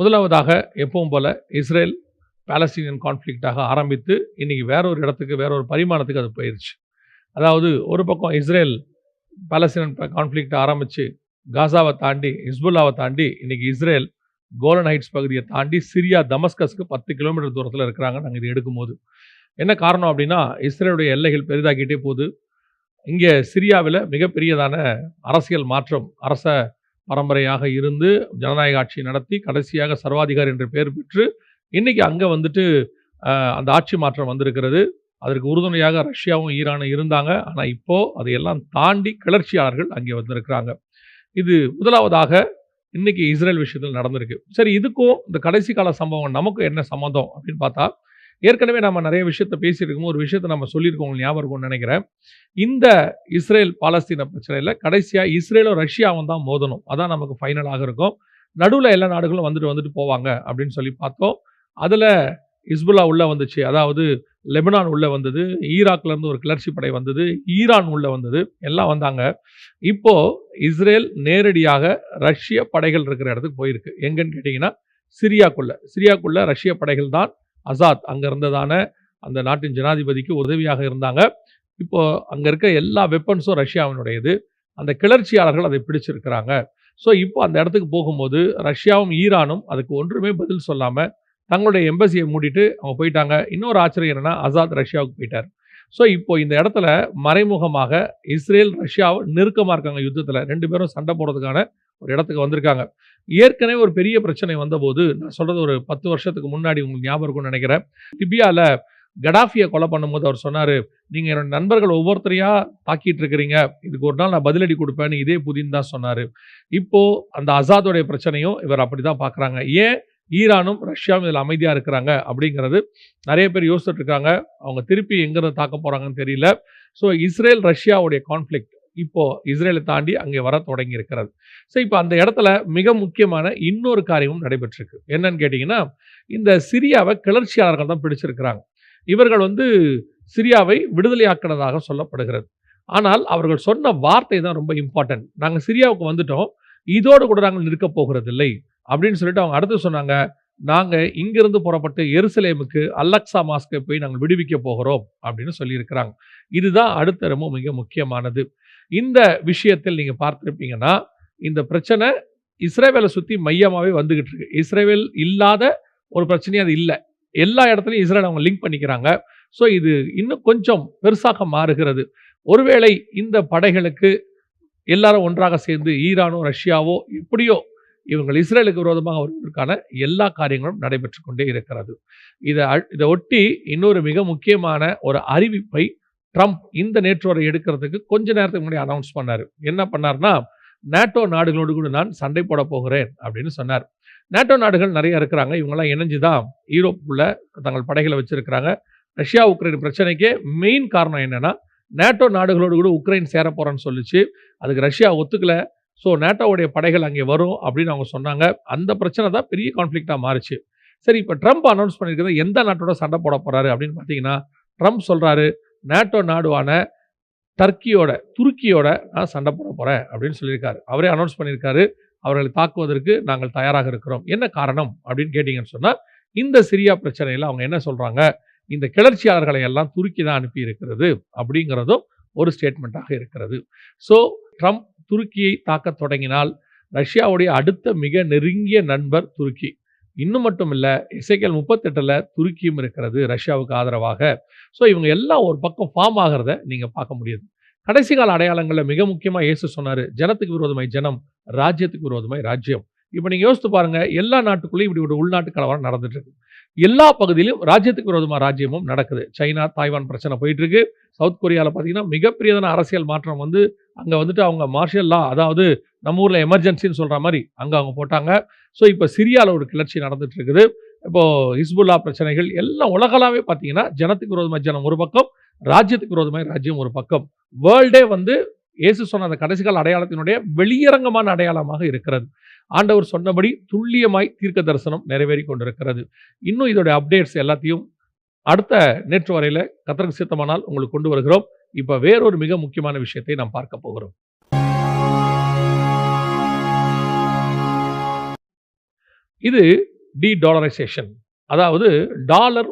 முதலாவதாக எப்பவும் போல இஸ்ரேல் பாலஸ்தீனியன் கான்ஃப்ளிக்டாக ஆரம்பித்து இன்னைக்கு வேற ஒரு இடத்துக்கு வேற ஒரு பரிமாணத்துக்கு அது போயிடுச்சு. அதாவது ஒரு பக்கம் இஸ்ரேல் பாலஸ்தீன் கான்ஃப்ளிக்ட் ஆரம்பிச்சு காசாவை தாண்டி ஹிஸ்புல்லாவை தாண்டி இன்னைக்கு இஸ்ரேல் கோலன் ஹைட்ஸ் பகுதியை தாண்டி சிரியா தமஸ்கஸ்க்கு 10 கிலோமீட்டர் தூரத்தில் இருக்கிறாங்க. நாங்கள் இது எடுக்கும்போது என்ன காரணம் அப்படின்னா, இஸ்ரேலுடைய எல்லைகள் பெரிதாக்கிட்டே போகுது. இங்கே சிரியாவில் மிகப்பெரியதான அரசியல் மாற்றம், அரச பரம்பரையாக இருந்து ஜனநாயக ஆட்சி நடத்தி கடைசியாக சர்வாதிகாரி என்ற பெயர் பெற்று இன்னைக்கு அங்கே வந்துட்டு அந்த ஆட்சி மாற்றம் வந்திருக்கிறது. அதற்கு உறுதுணையாக ரஷ்யாவும் ஈரானும் இருந்தாங்க. ஆனால் இப்போ அதையெல்லாம் தாண்டி கிளர்ச்சியாளர்கள் அங்கே வந்திருக்கிறாங்க. இது முதலாவதாக இன்னைக்கு இஸ்ரேல் விஷயத்தில் நடந்திருக்கு. சரி, இதுக்கும் இந்த கடைசி கால சம்பவம் நமக்கு என்ன சம்மந்தம் அப்படின்னு பார்த்தா, ஏற்கனவே நம்ம நிறைய விஷயத்த பேசியிருக்கோம். ஒரு விஷயத்தை நம்ம சொல்லியிருக்கோம், உங்களுக்கு ஞாபகம் இருக்கும்னு நினைக்கிறேன். இந்த இஸ்ரேல் பாலஸ்தீன பிரச்சனையில் கடைசியாக இஸ்ரேலும் ரஷ்யாவும் தான் மோதணும். அதான் நமக்கு ஃபைனலாக இருக்கும். நடுவில் எல்லா நாடுகளும் வந்துட்டு போவாங்க அப்படின்னு சொல்லி பார்த்தோம். அதில் ஹிஸ்புல்லா உள்ள வந்துச்சு, அதாவது லெபனான் உள்ள வந்தது, ஈராக்ல இருந்து ஒரு கிளர்ச்சி படை வந்தது, ஈரான் உள்ள வந்தது, எல்லாம் வந்தாங்க. இப்போ இஸ்ரேல் நேரடியாக ரஷ்ய படைகள் இருக்கிற இடத்துக்கு போயிருக்கு. எங்கன்னு கேட்டீங்கன்னா சிரியாக்குள்ள ரஷ்ய படைகள் தான் அசாத் அங்க இருந்ததான அந்த நாட்டின் ஜனாதிபதிக்கு உதவியாக இருந்தாங்க. இப்போ அங்க இருக்க எல்லா வெப்பன்ஸும் ரஷ்யாவினுடையது. அந்த கிளர்ச்சியாளர்கள் அதை பிடிச்சிருக்கிறாங்க. ஸோ இப்போ அந்த இடத்துக்கு போகும்போது ரஷ்யாவும் ஈரானும் அதுக்கு ஒன்றுமே பதில் சொல்லாம தங்களுடைய எம்பசியை மூடிட்டு அவங்க போயிட்டாங்க. இன்னொரு ஆச்சரியம் என்னன்னா, அசாத் ரஷ்யாவுக்கு போயிட்டார். ஸோ இப்போ இந்த இடத்துல மறைமுகமாக இஸ்ரேல் ரஷ்யாவை நெருக்கமாக இருக்காங்க. யுத்தத்தில் 2 பேரும் சண்டை போடுறதுக்கான ஒரு இடத்துக்கு வந்திருக்காங்க. ஏற்கனவே ஒரு பெரிய பிரச்சனை வந்தபோது, நான் சொல்றது ஒரு 10 வருஷத்துக்கு முன்னாடி உங்களுக்கு ஞாபகம் இருக்கும்னு நினைக்கிறேன். லிபியாவில் கடாஃபியை கொலை பண்ணும்போது அவர் சொன்னார், நீங்கள் என்னோட நண்பர்கள் ஒவ்வொருத்தரையா தாக்கிட்டு இருக்கிறீங்க, இதுக்கு ஒரு நாள் நான் பதிலடி கொடுப்பேன்னு இதே புதின் தான் சொன்னார். இப்போ அந்த அசாதோடைய பிரச்சனையும் இவர் அப்படி தான் பார்க்குறாங்க. ஏன் ஈரானும் ரஷ்யாவும் இதில் அமைதியாக இருக்கிறாங்க அப்படிங்கிறது நிறைய பேர் யோசிச்சுட்டு இருக்காங்க. அவங்க திருப்பி எங்கிருந்து தாக்க போகிறாங்கன்னு தெரியல. ஸோ இஸ்ரேல் ரஷ்யாவுடைய கான்ஃப்ளிக்ட் இப்போ இஸ்ரேலை தாண்டி அங்கே வர தொடங்கி இருக்கிறது. ஸோ இப்போ அந்த இடத்துல மிக முக்கியமான இன்னொரு காரியமும் நடைபெற்றிருக்கு. என்னன்னு கேட்டிங்கன்னா, இந்த சிரியாவை கிளர்ச்சியாளர்கள் தான் பிடிச்சிருக்கிறாங்க. இவர்கள் சிரியாவை விடுதலையாக்கினதாக சொல்லப்படுகிறது. ஆனால் அவர்கள் சொன்ன வார்த்தை தான் ரொம்ப இம்பார்ட்டன்ட். நாங்கள் சிரியாவுக்கு வந்துட்டோம், இதோடு கூட நாங்கள் நிற்க போகிறதில்லை அப்படின்னு சொல்லிட்டு அவங்க அடுத்து சொன்னாங்க, நாங்கள் இங்கிருந்து புறப்பட்டு எருசலேமுக்கு அல்லக்ஸா மாஸ்கை போய் நாங்கள் விடுவிக்க போகிறோம் அப்படின்னு சொல்லியிருக்கிறாங்க. இதுதான் அடுத்த ரொம்ப மிக முக்கியமானது. இந்த விஷயத்தில் நீங்க பார்த்திருப்பீங்கன்னா, இந்த பிரச்சனை இஸ்ரேவேலை சுற்றி மையமாகவே வந்துகிட்டு இருக்கு. இஸ்ரேவேல் இல்லாத ஒரு பிரச்சனையே அது இல்லை. எல்லா இடத்துலையும் இஸ்ரேல் அவங்க லிங்க் பண்ணிக்கிறாங்க. ஸோ இது இன்னும் கொஞ்சம் பெருசாக மாறுகிறது. ஒருவேளை இந்த படைகளுக்கு எல்லாரும் ஒன்றாக சேர்ந்து ஈரானோ ரஷ்யாவோ எப்படியோ இவங்கள் இஸ்ரேலுக்கு விரோதமாக வருவதற்கான எல்லா காரியங்களும் நடைபெற்று கொண்டே இருக்கிறது. இதை ஒட்டி இன்னொரு மிக முக்கியமான ஒரு அறிவிப்பை ட்ரம்ப் இந்த நேற்று வரை எடுக்கிறதுக்கு கொஞ்ச நேரத்துக்கு முன்னாடி அனௌன்ஸ் பண்ணார். என்ன பண்ணார்னா, நேட்டோ நாடுகளோடு கூட நான் சண்டை போட போகிறேன் அப்படின்னு சொன்னார். நேட்டோ நாடுகள் நிறைய இருக்கிறாங்க. இவங்கெல்லாம் இணைஞ்சுதான் யூரோப்புக்குள்ள தங்கள் படைகளை வச்சிருக்கிறாங்க. ரஷ்யா உக்ரைன் பிரச்சனைக்கே மெயின் காரணம் என்னன்னா, நேட்டோ நாடுகளோடு கூட உக்ரைன் சேர போறேன்னு சொல்லிச்சு. அதுக்கு ரஷ்யா ஒத்துக்கல. ஸோ நேட்டோவுடைய படைகள் அங்கே வரும் அப்படின்னு அவங்க சொன்னாங்க. அந்த பிரச்சனை தான் பெரிய கான்ஃப்ளிக்டாக மாறுச்சு. சரி, இப்போ ட்ரம்ப் அனௌன்ஸ் பண்ணியிருக்கிறது எந்த நாட்டோட சண்டை போட போறாரு அப்படின்னு பார்த்தீங்கன்னா, ட்ரம்ப் சொல்றாரு, நேட்டோ நாடுவான துருக்கியோட நான் சண்டை போட போறேன் அப்படின்னு சொல்லியிருக்காரு. அவரே அனௌன்ஸ் பண்ணியிருக்காரு, அவர்களை தாக்குவதற்கு நாங்கள் தயாராக இருக்கிறோம். என்ன காரணம் அப்படின்னு கேட்டீங்கன்னு சொன்னா, இந்த சிரியா பிரச்சனையில் அவங்க என்ன சொல்றாங்க, இந்த கிளர்ச்சியாளர்களை எல்லாம் துருக்கி தான் அனுப்பி இருக்கிறது அப்படிங்கிறதும் ஒரு ஸ்டேட்மெண்ட்டாக இருக்கிறது. ஸோ ட்ரம்ப் துருக்கியை தாக்க தொடங்கினால் ரஷ்யாவுடைய அடுத்த மிக நெருங்கிய நண்பர் துருக்கி. இன்னும் மட்டும் இல்லை, எசேக்கியேல் 38 துருக்கியும் இருக்கிறது ரஷ்யாவுக்கு ஆதரவாக. ஸோ இவங்க எல்லாம் ஒரு பக்கம் ஃபார்ம் ஆகிறத நீங்கள் பார்க்க முடியுது. கடைசி கால அடையாளங்களில் மிக முக்கியமாக இயேசு சொன்னார், ஜனத்துக்கு விரோதமாய் ஜனம், ராஜ்யத்துக்கு விரோதமாய் ராஜ்யம். இப்போ நீங்கள் யோசித்து பாருங்க, எல்லா நாட்டுக்குள்ளேயும் இப்படி ஒரு உள்நாட்டு கலவரம் நடந்துட்டு இருக்கு. எல்லா பகுதியிலும் ராஜ்யத்துக்கு விரோதமாக ராஜ்யமும் நடக்குது. சைனா தாய்வான் பிரச்சனை போயிட்டு இருக்கு. சவுத் கொரியாவில் பார்த்தீங்கன்னா மிகப்பெரியதான அரசியல் மாற்றம் அங்கே அவங்க மார்ஷல் லா, அதாவது நம்ம ஊரில் எமர்ஜென்சின்னு சொல்கிற மாதிரி அங்கே அவங்க போட்டாங்க. ஸோ இப்போ சிரியாவில் ஒரு கிளர்ச்சி நடந்துட்டு இருக்குது. இப்போ ஹிஸ்புல்லா பிரச்சனைகள் எல்லாம் உலகளாவே பார்த்தீங்கன்னா, ஜனத்துக்கு விரோதமாக ஜனம் ஒரு பக்கம், ராஜ்யத்துக்கு விரோதமாக ராஜ்யம் ஒரு பக்கம். வேர்ல்டே இயேசு சொன்ன அந்த கடைசி கால அடையாளத்தினுடைய வெளியரங்கமான அடையாளமாக இருக்கிறது. ஆண்டவர் சொன்னபடி துல்லியமாய் தீர்க்க தரிசனம் நிறைவேறி கொண்டிருக்கிறது. இன்னும் இதோட அப்டேட்ஸ் எல்லாத்தையும் அடுத்த நேற்று வரையில கர்த்தருக்கு சித்தமானால் உங்களுக்கு கொண்டு வருகிறோம். இப்ப வேறொரு மிக முக்கியமான விஷயத்தை நாம் பார்க்க போகிறோம். இது டாலரைசேஷன், அதாவது டாலர்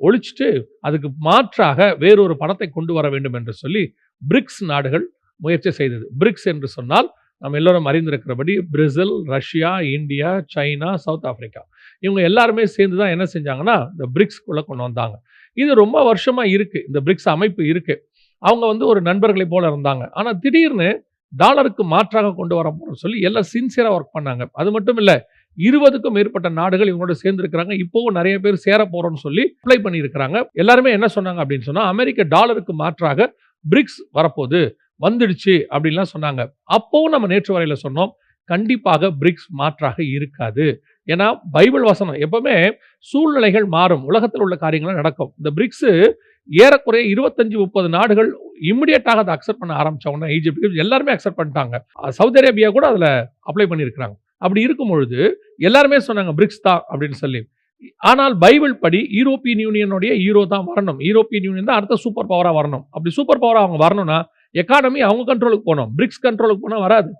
ஒழிச்சிட்டு அதுக்கு மாற்றாக வேறொரு பணத்தை கொண்டு வர வேண்டும் என்று சொல்லி பிரிக்ஸ் நாடுகள் முயற்சி செய்தது. பிரிக்ஸ் என்று சொன்னால் நம்ம எல்லோரும் அறிந்திருக்கிறபடி Brazil, Russia, India, China, South Africa, இவங்க எல்லாருமே சேர்ந்து தான் என்ன செஞ்சாங்கன்னா இந்த பிரிக்ஸ்குள்ளே கொண்டு வந்தாங்க. இது ரொம்ப வருஷமா இருக்கு, இந்த பிரிக்ஸ் அமைப்பு இருக்கு. அவங்க ஒரு நண்பர்களை போல இருந்தாங்க. ஆனால் திடீர்னு டாலருக்கு மாற்றாக கொண்டு வர போறோம்னு சொல்லி எல்லாம் சின்சியராக ஒர்க் பண்ணாங்க. அது மட்டும் இல்லை, 20க்கும் மேற்பட்ட நாடுகள் இவங்களோட சேர்ந்துருக்கிறாங்க. இப்போவும் நிறைய பேர் சேர போறோம்னு சொல்லி அப்ளை பண்ணியிருக்கிறாங்க. எல்லாருமே என்ன சொன்னாங்க அப்படின்னு சொன்னா, அமெரிக்க டாலருக்கு மாற்றாக பிரிக்ஸ் வரப்போகுது, வந்துடுச்சு அப்படின்லாம் சொன்னாங்க. அப்போவும் நம்ம நேற்று வரையில் சொன்னோம், கண்டிப்பாக பிரிக்ஸ் மாற்றாக இருக்காது. ஏன்னா பைபிள் வசனம் எப்பவுமே சூழ்நிலைகள் மாறும், உலகத்தில் உள்ள காரியங்கள் நடக்கும். இந்த பிரிக்ஸ் ஏறக்குறைய 25-30 நாடுகள் இமிடியேட்டாக அதை அக்செப்ட் பண்ண ஆரம்பிச்சவங்க. ஈஜிப்ட் எல்லாருமே அக்செப்ட் பண்ணிட்டாங்க. சவுதி அரேபியா கூட அதில் அப்ளை பண்ணியிருக்கிறாங்க. அப்படி இருக்கும் பொழுது எல்லாருமே சொன்னாங்க பிரிக்ஸ் தான் அப்படின்னு சொல்லி. ஆனால் பைபிள் படி யூரோப்பியன் யூனியனுடைய யூரோ தான் வரணும், யூரோப்பியன் யூனியன் தான் அடுத்த சூப்பர் பவராக வரணும். அப்படி சூப்பர் பவராக அவங்க வரணும்னா எக்கானமி அவங்க கண்ட்ரோலுக்கு போகணும், பிரிக்ஸ் கண்ட்ரோலுக்கு போனால் வராது.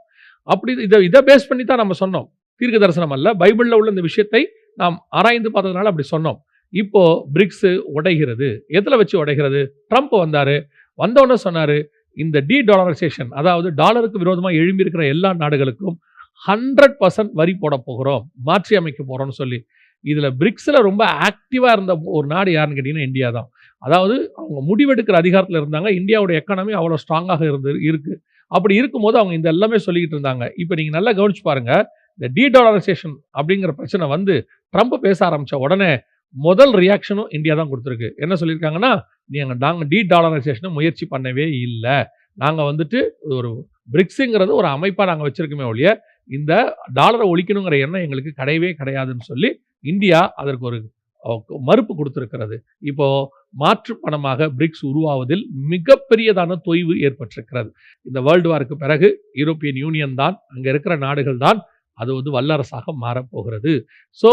அப்படி இதை பேஸ் பண்ணி தான் நம்ம சொன்னோம். தீர்க்க தரிசனம் அல்ல, பைபிளில் உள்ள இந்த விஷயத்தை நாம் ஆராய்ந்து பார்த்ததுனால அப்படி சொன்னோம். இப்போ பிரிக்ஸ் உடைகிறது. எதில் வச்சு உடைகிறது? ட்ரம்ப் வந்தோடனே சொன்னார், இந்த டாலரைசேஷன், அதாவது டாலருக்கு விரோதமாக எழும்பி இருக்கிற எல்லா நாடுகளுக்கும் 100% வரி போட போகிறோம், மாற்றி அமைக்க போகிறோம்னு சொல்லி. இதில் பிரிக்ஸில் ரொம்ப ஆக்டிவாக இருந்த ஒரு நாடு யாருன்னு கேட்டிங்கன்னா இந்தியா தான். அதாவது அவங்க முடிவெடுக்கிற அதிகாரத்தில் இருந்தாங்க. இந்தியாவோட எக்கானமி அவ்வளோ ஸ்ட்ராங்காக இருக்கு. அப்படி இருக்கும்போது அவங்க இந்த எல்லாமே சொல்லிக்கிட்டு இருந்தாங்க. இப்போ நீங்கள் நல்லா கவனிச்சு பாருங்க, இந்த டாலரைசேஷன் அப்படிங்கிற பிரச்சனை ட்ரம்ப் பேச ஆரம்பித்த உடனே முதல் ரியாக்ஷனும் இந்தியா தான் கொடுத்துருக்கு. என்ன சொல்லியிருக்காங்கன்னா, நாங்கள் டாலரைசேஷனை முயற்சி பண்ணவே இல்லை, நாங்கள் ஒரு பிரிக்ஸுங்கிறது ஒரு அமைப்பாக நாங்கள் வச்சிருக்கோமே ஒழிய இந்த டாலரை ஒழிக்கணுங்கிற எண்ணம் எங்களுக்கு கிடையவே கிடையாதுன்னு சொல்லி இந்தியா அதற்கு ஒரு மறுப்பு கொடுத்திருக்கிறது. இப்போ மாற்று பணமாக பிரிக்ஸ் உருவாவதில் மிகப்பெரியதான தொய்வு ஏற்பட்டிருக்கிறது. இந்த வேர்ல்டு வாருக்கு பிறகு யூரோப்பியன் யூனியன் தான், அங்கே இருக்கிற நாடுகள் தான் அது வல்லரசாக மாறப்போகிறது. ஸோ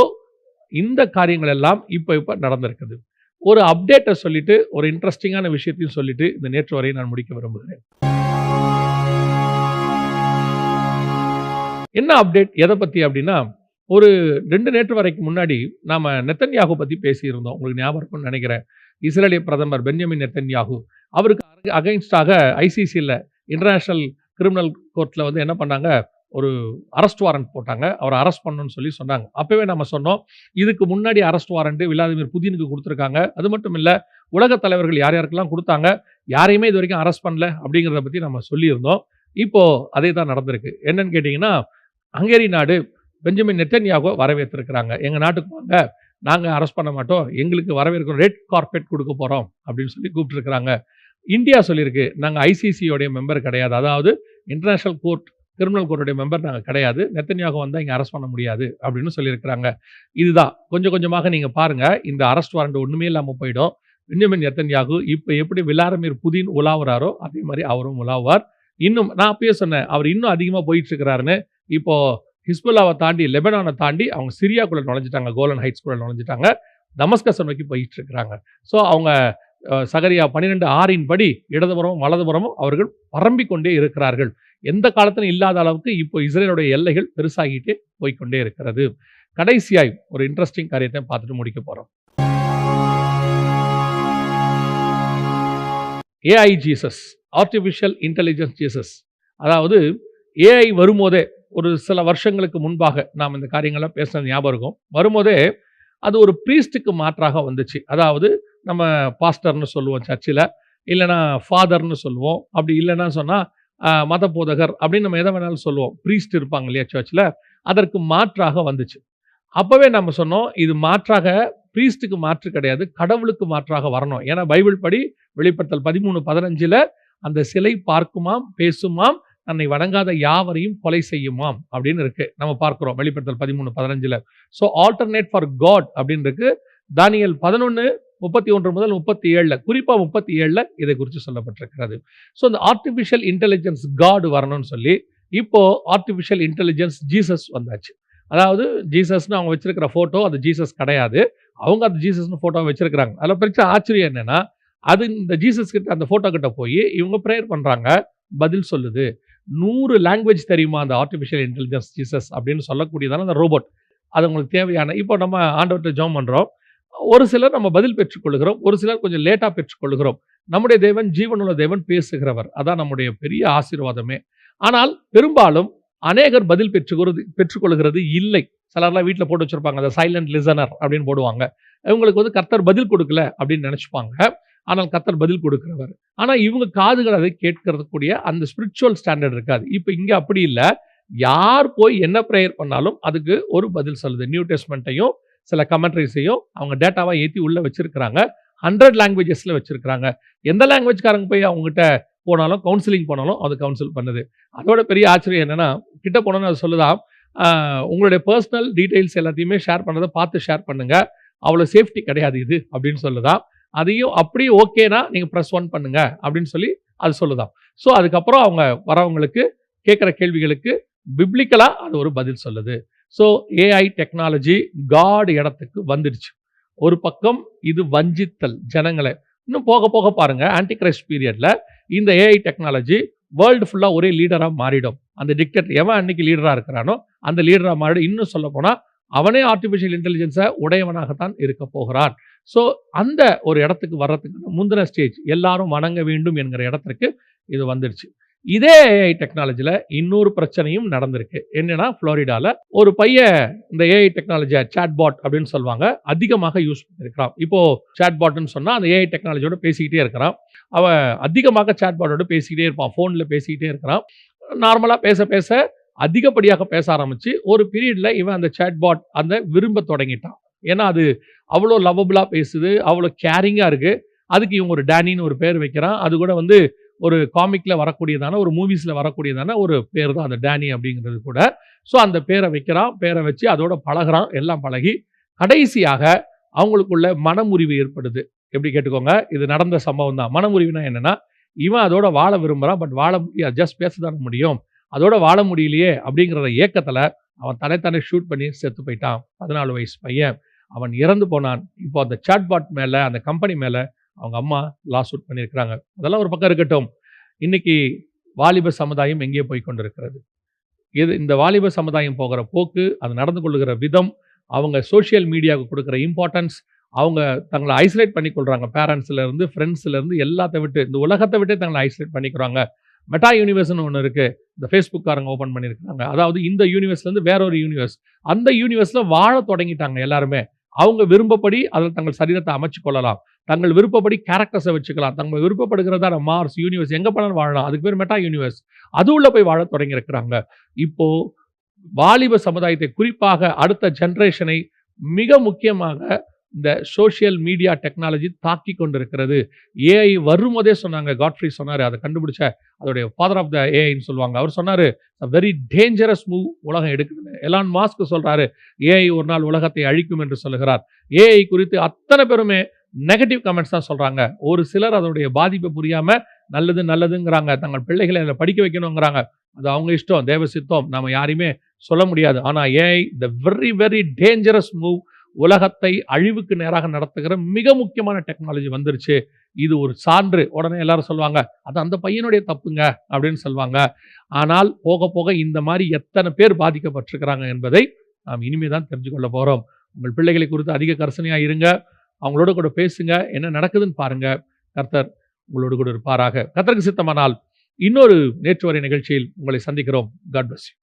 இந்த காரியங்கள் எல்லாம் இப்போ நடந்திருக்குது. ஒரு அப்டேட்டை சொல்லிட்டு, ஒரு இன்ட்ரெஸ்டிங்கான விஷயத்தையும் சொல்லிட்டு இந்த நேற்று வரை நான் முடிக்க விரும்புகிறேன். என்ன அப்டேட், எதை பற்றி அப்படின்னா, ஒரு 2 நேற்று வரைக்கு முன்னாடி நாம் நெத்தன்யாகு பற்றி பேசியிருந்தோம். உங்களுக்கு ஞாபகம் இருக்கும்னு நினைக்கிறேன். இஸ்ரேலிய பிரதமர் பென்ஜமின் நெத்தன்யாகு, அவருக்கு அகைன்ஸ்டாக ஐசிசியில், இன்டர்நேஷ்னல் கிரிமினல் கோர்ட்டில் என்ன பண்ணாங்க, ஒரு அரெஸ்ட் வாரண்ட் போட்டாங்க. அவரை அரெஸ்ட் பண்ணணும்னு சொல்லி சொன்னாங்க. அப்போவே நம்ம சொன்னோம், இதுக்கு முன்னாடி அரெஸ்ட் வாரண்ட் விளாடிமிர் புதினுக்கு கொடுத்துருக்காங்க. அது மட்டும் இல்லை, உலக தலைவர்கள் யார் யாருக்கெல்லாம் கொடுத்தாங்க, யாரையுமே இது வரைக்கும் அரெஸ்ட் பண்ணல அப்படிங்கிறத பற்றி நம்ம சொல்லியிருந்தோம். இப்போது அதே தான் நடந்திருக்கு. என்னன்னு கேட்டிங்கன்னா, ஹங்கேரி நாடு பென்ஜமின் நெத்தன்யாகுவை வரவேற்றிருக்கிறாங்க. எங்கள் நாட்டுக்கு வாங்க, நாங்கள் அரெஸ்ட் பண்ண மாட்டோம், எங்களுக்கு வரவேற்கிறோம், ரெட் கார்பெட் கொடுக்க போகிறோம் அப்படின்னு சொல்லி கூப்பிட்டுருக்குறாங்க. இந்தியா சொல்லியிருக்கு, நாங்கள் ஐசிசியோடைய மெம்பர் கிடையாது, அதாவது இன்டர்நேஷ்னல் கிரிமினல் கோர்ட்டுடைய மெம்பர் நாங்கள் கிடையாது, நெத்தன்யாகு வந்தால் இங்கே அரெஸ்ட் பண்ண முடியாது அப்படின்னு சொல்லியிருக்கிறாங்க. இதுதான் கொஞ்சம் கொஞ்சமாக நீங்கள் பாருங்கள், இந்த அரெஸ்ட் வாரண்ட் ஒன்றுமே இல்லாமல் போயிடும். பென்ஜமின் நெத்தன்யாகு இப்போ எப்படி விளாடிமிர் புதின் உலாவுறாரோ அதே மாதிரி அவரும் உலாவார். இன்னும் நான் அப்பயே சொன்னேன், அவர் இன்னும் அதிகமாக போயிட்டு இருக்கிறாருன்னு. இப்போ ஹிஸ்புல்லாவை தாண்டி, லெபனானை தாண்டி அவங்க சிரியாக்குள்ளே நுழைஞ்சிட்டாங்க, கோலன் ஹைட்ஸ்குள்ளே நுழைஞ்சிட்டாங்க, தமஸ்கஸ் நோக்கி போயிட்டு இருக்கிறாங்க. ஸோ அவங்க சகரியா 12:6 படி இடதுபுறமும் வலதுபுறமும் அவர்கள் பரம்பிக் கொண்டே இருக்கிறார்கள். எந்த காலத்திலும் இல்லாத அளவுக்கு இப்போ இஸ்ரேலுடைய எல்லைகள் பெருசாகிட்டே போய்கொண்டே இருக்கிறது. கடைசியாய் ஒரு இன்ட்ரெஸ்டிங் காரியத்தை பார்த்துட்டு முடிக்க போகிறோம். AI Jesus, artificial intelligence Jesus, அதாவது ஏஐ வரும்போதே ஒரு சில வருஷங்களுக்கு முன்பாக நாம் இந்த காரியங்கள்லாம் பேசுனது ஞாபகம் இருக்கும். வரும்போதே அது ஒரு ப்ரீஸ்ட்டுக்கு மாற்றாக வந்துச்சு. அதாவது நம்ம பாஸ்டர்னு சொல்லுவோம் சர்ச்சில், இல்லைனா ஃபாதர்னு சொல்லுவோம், அப்படி இல்லைன்னா சொன்னால் மத போதகர் அப்படின்னு நம்ம எதை வேணாலும் சொல்லுவோம். ப்ரீஸ்ட் இருப்பாங்க இல்லையா சர்ச்சில், அதற்கு மாற்றாக வந்துச்சு. அப்போவே நம்ம சொன்னோம், இது மாற்றாக ப்ரீஸ்ட்டுக்கு மாற்று கிடையாது, கடவுளுக்கு மாற்றாக வரணும். ஏன்னா பைபிள் படி வெளிப்படுத்தல் 13:15 அந்த சிலை பார்க்குமாம், பேசுமாம், தன்னை வணங்காத யாவரையும் கொலை செய்யுமாம் அப்படின்னு இருக்கு. நம்ம பார்க்கிறோம் வெளிப்படுத்தல் 13:15. ஸோ ஆல்டர்னேட் ஃபார் காட் அப்படின்னு இருக்கு. தானியேல் 11:31 முதல் 37, குறிப்பாக 37 இதை குறித்து சொல்லப்பட்டிருக்கிறது. ஸோ இந்த ஆர்டிஃபிஷியல் இன்டெலிஜென்ஸ் காட் வரணும்னு சொல்லி இப்போ ஆர்டிஃபிஷியல் இன்டெலிஜென்ஸ் ஜீசஸ் வந்தாச்சு. அதாவது ஜீசஸ்னு அவங்க வச்சிருக்கிற ஃபோட்டோ அது ஜீசஸ் கிடையாது, அவங்க அந்த ஜீசஸ்னு ஃபோட்டோ வச்சிருக்கிறாங்க. அதில் பிரச்சனை ஆச்சரியம் என்னன்னா, அது இந்த ஜீசஸ் கிட்ட அந்த ஃபோட்டோ கிட்ட போய் இவங்க ப்ரேயர் பண்ணுறாங்க, பதில் சொல்லுது. 100 லாங்குவேஜ் தெரியுமா அந்த ஆர்டிஃபிஷியல் இன்டெலிஜென்ஸ் ஜீசஸ் அப்படின்னு சொல்லக்கூடியதான அந்த ரோபோட். அது உங்களுக்கு தேவையான இப்போ நம்ம ஆண்டவர்ட்ட ஜெபம் பண்றோம். ஒரு சிலர் நம்ம பதில் பெற்றுக்கொள்கிறோம். ஒரு சிலர் கொஞ்சம் லேட்டா பெற்றுக்கொள்கிறோம். நம்முடைய தேவன் ஜீவனுள்ள தேவன் பேசுகிறவர். அதான் நம்முடைய பெரிய ஆசீர்வாதமே. ஆனால் பெரும்பாலும் அநேகர் பதில் பெற்றுக்கொள்கிறது இல்லை. சிலர்லாம் வீட்ல போட்டு வச்சிருப்பாங்க. அந்த சைலன்ட் லிசனர் அப்படின்னு போடுவாங்க. இவங்களுக்கு வந்து கர்த்தர் பதில் கொடுக்கல அப்படின்னு நினைச்சுப்பாங்க. ஆனால் கர்த்தர் பதில் கொடுக்கிறவர். ஆனா இவங்க காதுகள் அதை கேட்கறதுக்கூடிய அந்த ஸ்பிரிச்சுவல் ஸ்டாண்டர்ட் இருக்காது. இப்ப இங்க அப்படி இல்ல. யார் போய் என்ன பிரேயர் பண்ணாலும் அதுக்கு ஒரு பதில் சொல்லுது. நியூ டெஸ்ட்மெண்ட்டையும் சில கமெண்ட்ரிஸையும் அவங்க டேட்டாவா ஏத்தி உள்ள வச்சிருக்கிறாங்க. 100 லாங்குவேஜஸ்ல வச்சிருக்கிறாங்க. எந்த லாங்குவேஜ்காரங்க போய் அவங்ககிட்ட போனாலும் கவுன்சிலிங் போனாலும் அது கவுன்சில் பண்ணுது. அதோட பெரிய ஆச்சரியம் என்னன்னா, கிட்ட போனோம்னு அது சொல்லுதாம், உங்களுடைய பர்சனல் டீடைல்ஸ் எல்லாத்தையுமே ஷேர் பண்ணதை பார்த்து ஷேர் பண்ணுங்க. அவ்வளோ சேஃப்டி கிடையாது இது அப்படின்னு சொல்லுதாம். அதையும் அப்படியே ஓகேனா நீங்க ப்ரெஸ் 1 பண்ணுங்க அப்படின்னு சொல்லி அது சொல்லுதாம். ஸோ அதுக்கப்புறம் அவங்க வரவங்களுக்கு கேட்குற கேள்விகளுக்கு பிப்ளிக்கலா அது ஒரு பதில் சொல்லுது. ஸோ ஏஐ டெக்னாலஜி காட் இடத்துக்கு வந்துடுச்சு. ஒரு பக்கம் இது வஞ்சித்தல் ஜனங்களை. இன்னும் போக போக பாருங்க, ஆன்டி கிரைஸ்ட் பீரியட்ல இந்த ஏஐ டெக்னாலஜி வேர்ல்டு ஃபுல்லா ஒரே லீடரா மாறிடும். அந்த டிக்டேட்டர் எவன் அன்னைக்கு லீடரா இருக்கிறானோ அந்த லீடரா மாறிடும். இன்னும் சொல்ல போனா அவனே ஆர்டிஃபிஷியல் இன்டெலிஜென்ஸை உடையவனாகத்தான் இருக்க போகிறான். ஸோ அந்த ஒரு இடத்துக்கு வர்றதுக்கு முந்தின ஸ்டேஜ் எல்லாரும் வணங்க வேண்டும் என்கிற இடத்திற்கு இது வந்துடுச்சு. இதே ஏஐ டெக்னாலஜில இன்னொரு பிரச்சனையும் நடந்திருக்கு. என்னன்னா, புளோரிடால ஒரு பையன் இந்த ஏஐ டெக்னாலஜியை சாட்பாட் அப்படின்னு சொல்லுவாங்க, அதிகமாக யூஸ் பண்ணியிருக்கிறான். இப்போ சாட்பாட்னு சொன்னா அந்த ஏஐ டெக்னாலஜியோட பேசிக்கிட்டே இருக்கிறான். அவன் அதிகமாக சாட்பாட்டோட பேசிக்கிட்டே இருப்பான். ஃபோன்ல பேசிக்கிட்டே இருக்கிறான். நார்மலா பேச பேச அதிகப்படியாக பேச ஆரம்பிச்சு ஒரு பீரியட்ல இவன் அந்த சாட்பாட் அந்த விரும்ப தொடங்கிட்டான். ஏன்னா அது அவ்வளோ லவ்வபிளா பேசுது, அவ்வளோ கேரிங்கா இருக்கு. அதுக்கு இவங்க ஒரு டேனின்னு ஒரு பேர் வைக்கிறான். அது கூட வந்து ஒரு காமிக்ல வரக்கூடியதான ஒரு மூவிஸ்ல வரக்கூடியதான ஒரு பேர் தான் அந்த டேனி அப்படிங்கிறது கூட. ஸோ அந்த பேரை வைக்கிறான். பேரை வச்சு அதோட பழகுறான். எல்லாம் பழகி கடைசியாக அவங்களுக்குள்ள மனமுறிவு ஏற்படுது. எப்படி கேட்டுக்கோங்க, இது நடந்த சம்பவம் தான். மனமுறிவுனா என்னன்னா, இவன் அதோட வாழ விரும்புறான். பட் வாழ முடியாது. ஜஸ்ட் பேசதான முடியும். அதோட வாழ முடியலையே அப்படிங்கிற ஏக்கத்துல அவன் தன்னைத்தானே ஷூட் பண்ணி செத்து போயிட்டான். 14 வயசு பையன். அவன் இறந்து போனான். இப்போ அந்த சாட்பாட் மேல அந்த கம்பெனி மேல அவங்க அம்மா லாசூட் பண்ணியிருக்கிறாங்க. அதெல்லாம் ஒரு பக்கம் இருக்கட்டும். இன்னைக்கு வாலிப சமுதாயம் எங்கே போய் கொண்டிருக்கிறது? இந்த வாலிப சமுதாயம் போகிற போக்கு, அது நடந்து கொள்ளுகிற விதம், அவங்க சோசியல் மீடியாவுக்கு கொடுக்குற இம்பார்ட்டன்ஸ், அவங்க தங்களை ஐசோலேட் பண்ணிக் கொள்றாங்க. பேரண்ட்ஸ்ல இருந்து, ஃப்ரெண்ட்ஸ்ல இருந்து எல்லாத்த விட்டு, இந்த உலகத்தை விட்டே தங்களை ஐசோலேட் பண்ணிக்கிறாங்க. மெட்டா யூனிவர்ஸ்னு ஒன்று இருக்கு. இந்த ஃபேஸ்புக்காரங்க ஓப்பன் பண்ணியிருக்காங்க. அதாவது இந்த யூனிவர்ஸ்ல இருந்து வேற ஒரு யூனிவர்ஸ். அந்த யூனிவர்ஸ்ல வாழ தொடங்கிட்டாங்க எல்லாருமே. அவங்க விரும்பப்படி அதில் தங்கள் சரீரத்தை அமைச்சு கொள்ளலாம். தங்கள் விருப்பப்படி கேரக்டர்ஸை வச்சுக்கலாம். தங்கள் விருப்பப்படுகிறதா மார்ஸ் யூனிவர்ஸ் எங்க போனாலும் வாழலாம். அதுக்கு பேர் மெட்டா யூனிவர்ஸ். அது உள்ள போய் வாழ தொடங்கி இருக்கிறாங்க. இப்போ வாலிப சமுதாயத்தை, குறிப்பாக அடுத்த ஜெனரேஷனை மிக முக்கியமாக இந்த சோசியல் மீடியா டெக்னாலஜி தாக்கி கொண்டிருக்கிறது. ஏஐ வரும்போதே சொன்னாங்க, காட்ஃப்ரீ சொன்னாரு, அதை கண்டுபிடிச்ச அதோடைய ஃபாதர் ஆஃப் த ஏஐன்னு சொல்லுவாங்க. அவர் சொன்னாரு, வெரி டேஞ்சரஸ் மூவ் உலகம் எடுக்குது. எலான் மாஸ்க் சொல்றாரு, ஏஐ ஒரு நாள் உலகத்தை அழிக்கும் என்று சொல்லுகிறார். ஏஐ குறித்து அத்தனை பேருமே நெகட்டிவ் கமெண்ட்ஸ் தான் சொல்றாங்க. ஒரு சிலர் அதனுடைய பாதிப்பை புரியாம நல்லது நல்லதுங்கிறாங்க. தங்கள் பிள்ளைகளை அதில் படிக்க வைக்கணுங்கிறாங்க. அது அவங்க இஷ்டம், தேவ சித்தம். நாம யாரையுமே சொல்ல முடியாது. ஆனா AI the very very dangerous move, உலகத்தை அழிவுக்கு நேராக நடத்துகிற மிக முக்கியமான டெக்னாலஜி வந்துருச்சு. இது ஒரு சான்று. உடனே எல்லாரும் சொல்லுவாங்க, அது அந்த பையனுடைய தப்புங்க அப்படின்னு சொல்லுவாங்க. ஆனால் போக போக இந்த மாதிரி எத்தனை பேர் பாதிக்கப்பட்டிருக்கிறாங்க என்பதை நாம் இனிமே தான் தெரிஞ்சு கொள்ள போறோம். உங்கள் பிள்ளைகளை குறித்து அதிக கரிசனையா இருங்க. அவங்களோட கூட பேசுங்க. என்ன நடக்குதுன்னு பாருங்க. கர்த்தர் உங்களோடு கூட இருப்பாராக. கர்த்தருக்கு சித்தமானால் இன்னொரு நேற்று வரை நிகழ்ச்சியில் உங்களை சந்திக்கிறோம். God bless you.